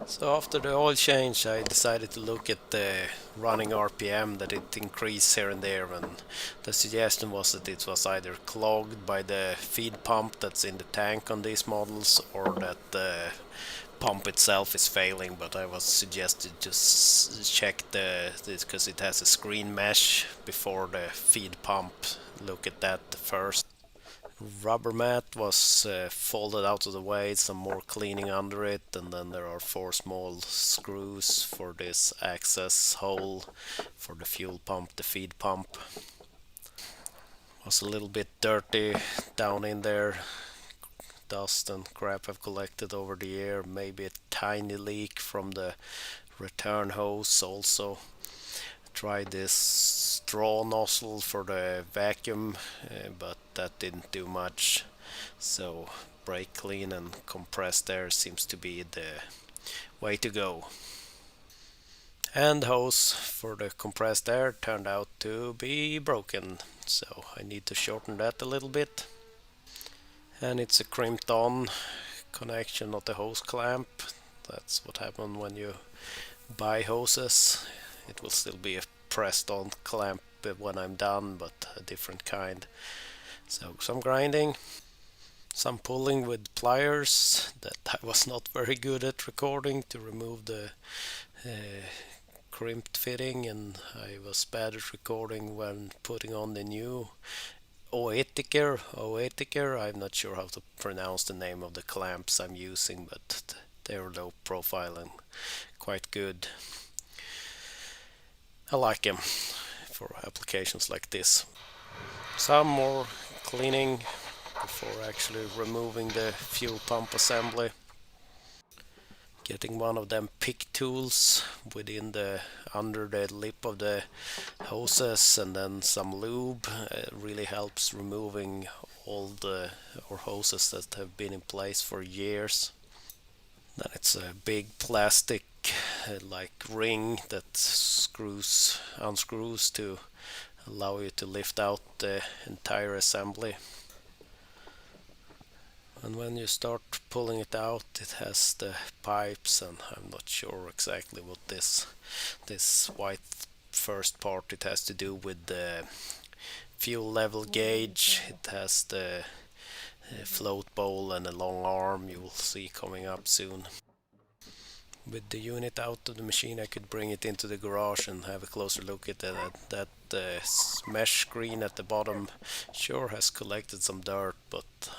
So after the oil change, I decided to look at the running RPM that it increased here and there, and the suggestion was that it was either clogged by the feed pump that's in the tank on these models, or that the pump itself is failing. But I was suggested to check this because it has a screen mesh before the feed pump. Look at that first. Rubber mat was folded out of the way, some more cleaning under it, and then there are four small screws for this access hole for the fuel pump, the feed pump. Was a little bit dirty down in there. Dust and crap have collected over the year. Maybe a tiny leak from the return hose also. Tried this straw nozzle for the vacuum, but that didn't do much. So brake clean and compressed air seems to be the way to go. And hose for the compressed air turned out to be broken, so I need to shorten that a little bit. And it's a crimped on connection, not a hose clamp. That's what happened when you buy hoses. It will still be a pressed on clamp when I'm done, but a different kind. So some grinding, some pulling with pliers that I was not very good at recording to remove the crimped fitting, and I was bad at recording when putting on the new Oetiker. I'm not sure how to pronounce the name of the clamps I'm using, but they're low profile and quite good. I like them for applications like this. Some more cleaning before actually removing the fuel pump assembly. Getting one of them pick tools within the under the lip of the hoses, and then some lube really helps removing all the hoses that have been in place for years. Then it's a big plastic like ring that unscrews to allow you to lift out the entire assembly. And when you start pulling it out, it has the pipes, and I'm not sure exactly what this white first part, it has to do with the fuel level gauge. It has the float bowl and a long arm you will see coming up soon. With the unit out of the machine, I could bring it into the garage and have a closer look at that mesh screen at the bottom. Sure has collected some dirt, but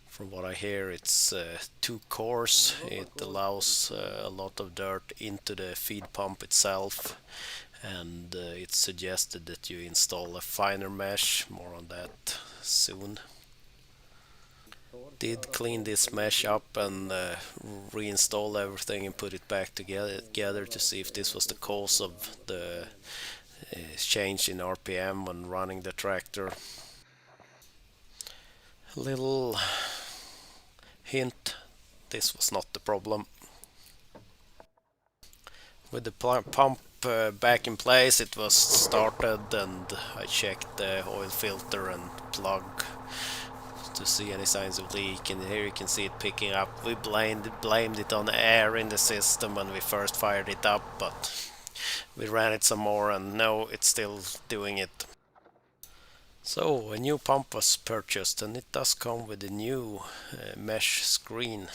from what I hear, it's too coarse. It allows a lot of dirt into the feed pump itself, and it's suggested that you install a finer mesh. More on that soon. Did clean this mesh up and reinstall everything and put it back together to see if this was the cause of the change in RPM when running the tractor. A little hint, this was not the problem. With the pump back in place, it was started, and I checked the oil filter and plug to see any signs of leak, and here you can see it picking up. We blamed it on air in the system when we first fired it up, but we ran it some more and no, it's still doing it. So a new pump was purchased, and it does come with a new mesh screen.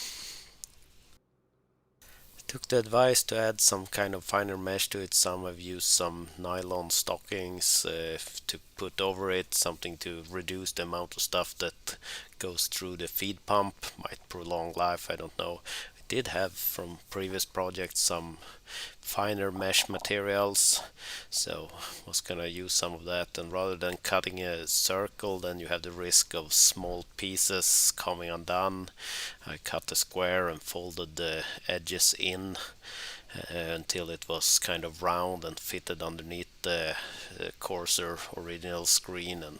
Took the advice to add some kind of finer mesh to it. Some have used some nylon stockings to put over it, something to reduce the amount of stuff that goes through the feed pump. Might prolong life, I don't know. I did have from previous projects some finer mesh materials, so was gonna use some of that, and rather than cutting a circle, then you have the risk of small pieces coming undone. I cut a square and folded the edges in until it was kind of round and fitted underneath the coarser original screen, and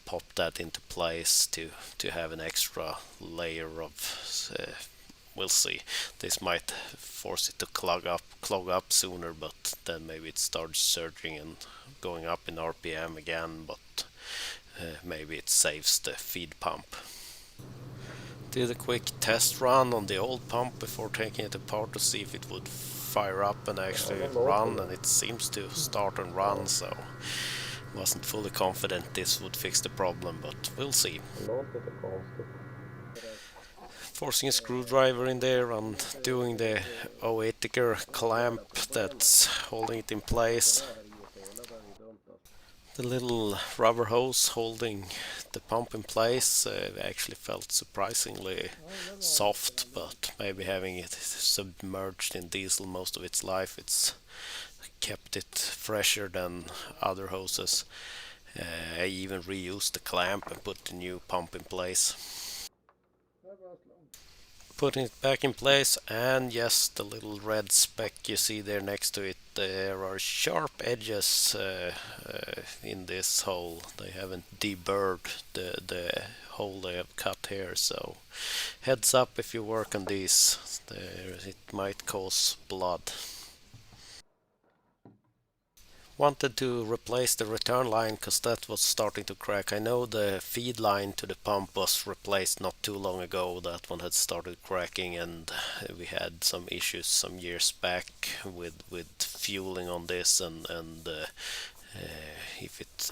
popped that into place to have an extra layer of we'll see. This might force it to clog up sooner, but then maybe it starts surging and going up in RPM again, but maybe it saves the feed pump. Did a quick test run on the old pump before taking it apart to see if it would fire up and actually run, and it seems to start and run, so wasn't fully confident this would fix the problem, but we'll see. Forcing a screwdriver in there and doing the Oetiker clamp that's holding it in place. The little rubber hose holding the pump in place actually felt surprisingly soft, but maybe having it submerged in diesel most of its life, it's kept it fresher than other hoses. I even reused the clamp and put the new pump in place. Putting it back in place, and yes, the little red speck you see there next to it, there are sharp edges in this hole. They haven't deburred the hole they have cut here, so heads up if you work on these, it might cause blood. Wanted to replace the return line because that was starting to crack. I know the feed line to the pump was replaced not too long ago. That one had started cracking, and we had some issues some years back with fueling on this, and if it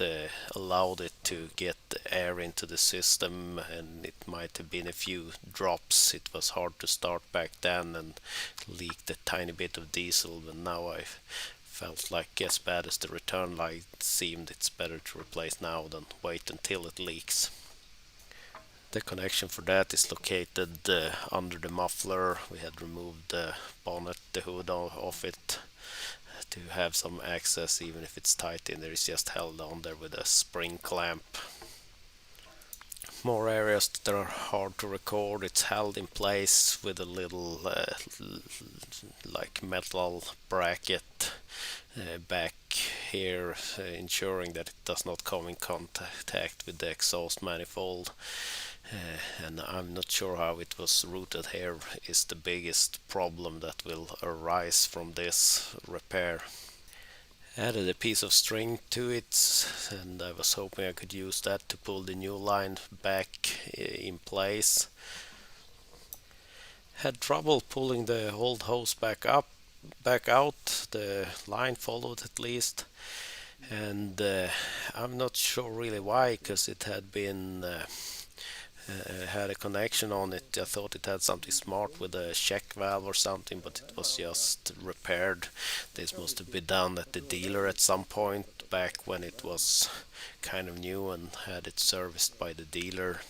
allowed it to get air into the system, and it might have been a few drops. It was hard to start back then and leaked a tiny bit of diesel, but now I felt like as bad as the return light seemed, it's better to replace now than wait until it leaks. The connection for that is located under the muffler. We had removed the bonnet, the hood off it to have some access, even if it's tight in there. It's just held on there with a spring clamp. More areas that are hard to record. It's held in place with a little like metal bracket back here, ensuring that it does not come in contact with the exhaust manifold. And I'm not sure how it was routed here is the biggest problem that will arise from this repair. Added a piece of string to it, and I was hoping I could use that to pull the new line back in place. Had trouble pulling the old hose back out. The line followed at least, and I'm not sure really why, because it had been had a connection on it. I thought it had something smart with a check valve or something, but it was just repaired. This must have been done at the dealer at some point back when it was kind of new and had it serviced by the dealer.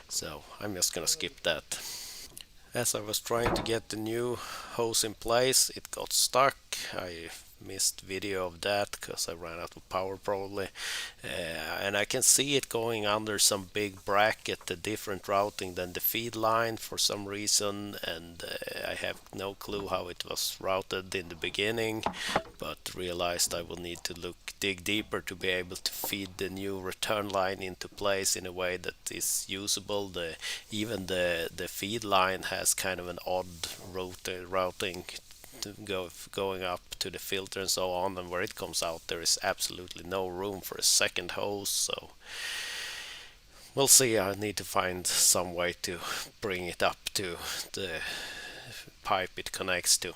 So I'm just gonna skip that. As I was trying to get the new hose in place, it got stuck. I missed video of that because I ran out of power probably, and I can see it going under some big bracket, a different routing than the feed line for some reason, and I have no clue how it was routed in the beginning, but realized I will need to dig deeper to be able to feed the new return line into place in a way that is usable. Even the feed line has kind of an odd routing going up to the filter and so on, and where it comes out there is absolutely no room for a second hose, so we'll see. I need to find some way to bring it up to the pipe it connects to.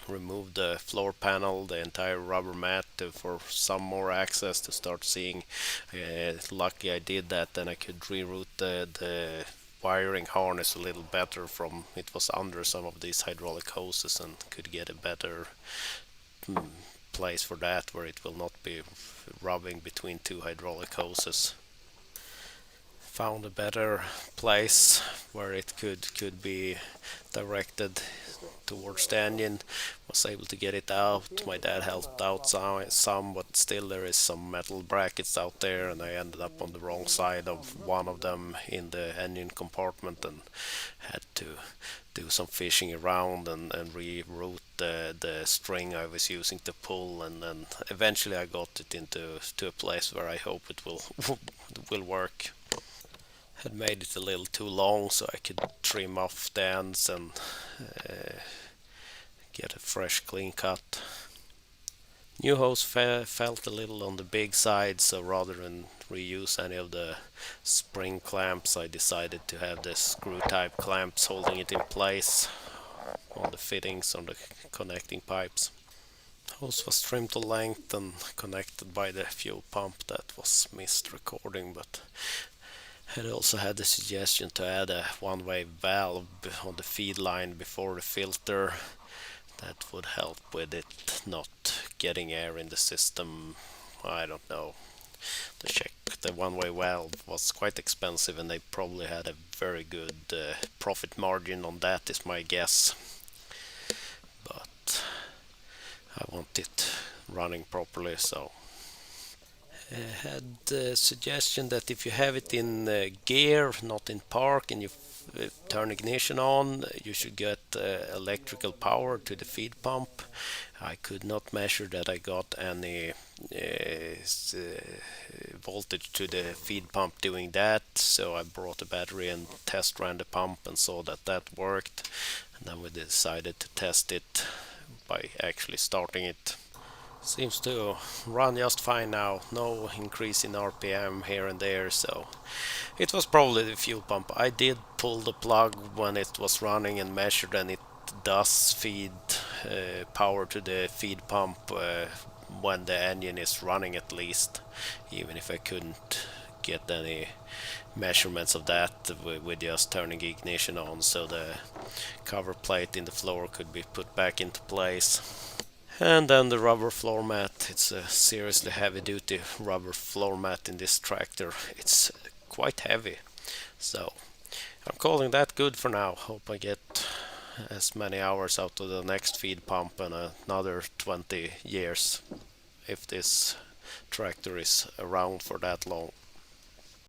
Remove the floor panel, the entire rubber mat for some more access to start seeing. Lucky I did that, then I could reroute the wiring harness a little better from it was under some of these hydraulic hoses, and could get a better place for that where it will not be rubbing between two hydraulic hoses. Found a better place where it could be directed towards the engine. Was able to get it out. My dad helped out some, but still there is some metal brackets out there, and I ended up on the wrong side of one of them in the engine compartment and had to do some fishing around and reroute the string I was using to pull, and then eventually I got it into a place where I hope it will work. Had made it a little too long, so I could trim off the ends and get a fresh clean cut. New hose felt a little on the big side, so rather than reuse any of the spring clamps. I decided to have the screw type clamps holding it in place on the fittings on the connecting pipes. Hose was trimmed to length and connected by the fuel pump. That was missed recording, but had also had the suggestion to add a one-way valve on the feed line before the filter. That would help with it not getting air in the system. I don't know. To check the one-way valve was quite expensive, and they probably had a very good profit margin on that, is my guess. But I want it running properly, so had the suggestion that if you have it in gear, not in park, and you turn ignition on, you should get electrical power to the feed pump. I could not measure that I got any voltage to the feed pump doing that, so I brought a battery and test ran the pump and saw that that worked. And then we decided to test it by actually starting it. Seems to run just fine now, no increase in RPM here and there, so it was probably the fuel pump. I did pull the plug when it was running and measured, and it does feed power to the feed pump when the engine is running, at least, even if I couldn't get any measurements of that with just turning ignition on, so the cover plate in the floor could be put back into place. And then the rubber floor mat. It's a seriously heavy duty rubber floor mat in this tractor. It's quite heavy. So I'm calling that good for now. Hope I get as many hours out of the next feed pump and another 20 years if this tractor is around for that long.